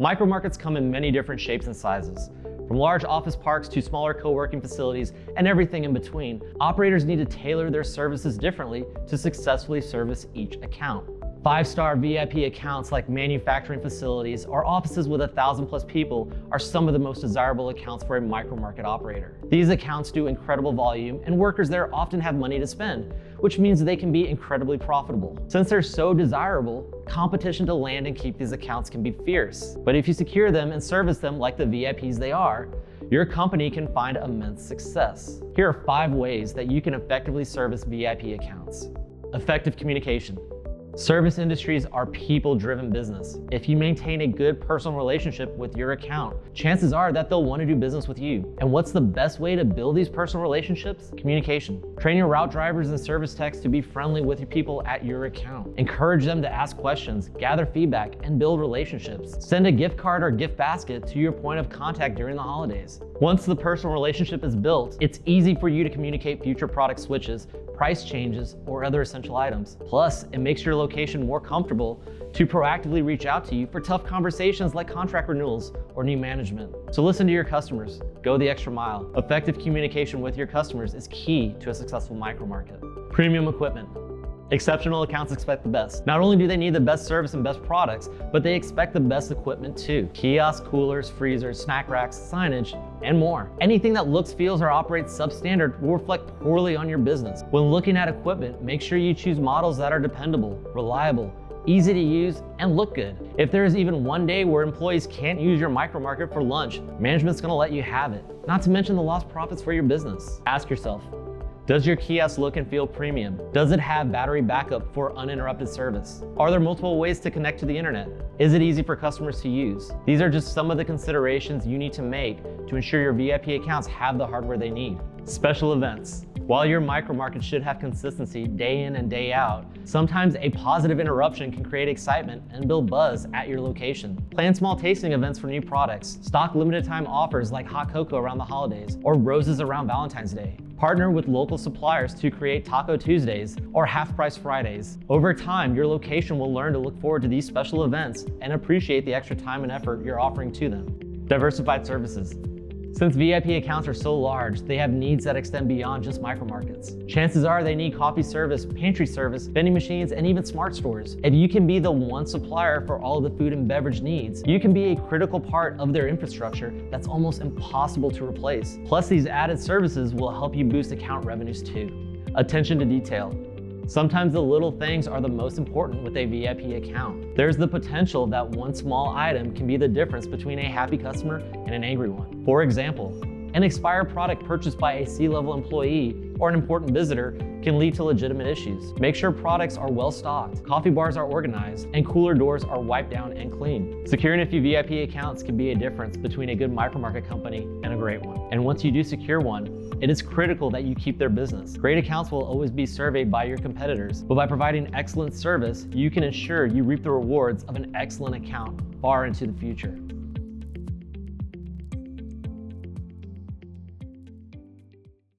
Micromarkets come in many different shapes and sizes. From large office parks to smaller co-working facilities and everything in between, operators need to tailor their services differently to successfully service each account. 5-star VIP accounts like manufacturing facilities or offices with 1,000+ people are some of the most desirable accounts for a micromarket operator. These accounts do incredible volume and workers there often have money to spend, which means they can be incredibly profitable. Since they're so desirable, competition to land and keep these accounts can be fierce. But if you secure them and service them like the VIPs they are, your company can find immense success. Here are 5 ways that you can effectively service VIP accounts. Effective communication. Service industries are people-driven business. If you maintain a good personal relationship with your account, chances are that they'll want to do business with you. And what's the best way to build these personal relationships? Communication. Train your route drivers and service techs to be friendly with your people at your account. Encourage them to ask questions, gather feedback, and build relationships. Send a gift card or gift basket to your point of contact during the holidays. Once the personal relationship is built, it's easy for you to communicate future product switches, price changes, or other essential items. Plus, it makes your location more comfortable to proactively reach out to you for tough conversations like contract renewals or new management. So listen to your customers, go the extra mile. Effective communication with your customers is key to a successful micromarket. Premium equipment. Exceptional accounts expect the best. Not only do they need the best service and best products, but they expect the best equipment too. Kiosks, coolers, freezers, snack racks, signage, and more. Anything that looks, feels, or operates substandard will reflect poorly on your business. When looking at equipment, make sure you choose models that are dependable, reliable, easy to use, and look good. If there is even one day where employees can't use your micromarket for lunch, management's gonna let you have it. Not to mention the lost profits for your business. Ask yourself, does your kiosk look and feel premium? Does it have battery backup for uninterrupted service? Are there multiple ways to connect to the internet? Is it easy for customers to use? These are just some of the considerations you need to make to ensure your VIP accounts have the hardware they need. Special events. While your micromarket should have consistency day in and day out, sometimes a positive interruption can create excitement and build buzz at your location. Plan small tasting events for new products. Stock limited time offers like hot cocoa around the holidays or roses around Valentine's Day. Partner with local suppliers to create Taco Tuesdays or Half Price Fridays. Over time, your location will learn to look forward to these special events and appreciate the extra time and effort you're offering to them. Diversified Services. Since VIP accounts are so large, they have needs that extend beyond just micromarkets. Chances are they need coffee service, pantry service, vending machines, and even smart stores. If you can be the one supplier for all of the food and beverage needs, you can be a critical part of their infrastructure that's almost impossible to replace. Plus, these added services will help you boost account revenues too. Attention to detail. Sometimes the little things are the most important with a VIP account. There's the potential that one small item can be the difference between a happy customer and an angry one. For example, an expired product purchased by a C-level employee or an important visitor can lead to legitimate issues. Make sure products are well stocked, coffee bars are organized, and cooler doors are wiped down and cleaned. Securing a few VIP accounts can be a difference between a good micromarket company and a great one. And once you do secure one, it is critical that you keep their business. Great accounts will always be surveyed by your competitors, but by providing excellent service, you can ensure you reap the rewards of an excellent account far into the future.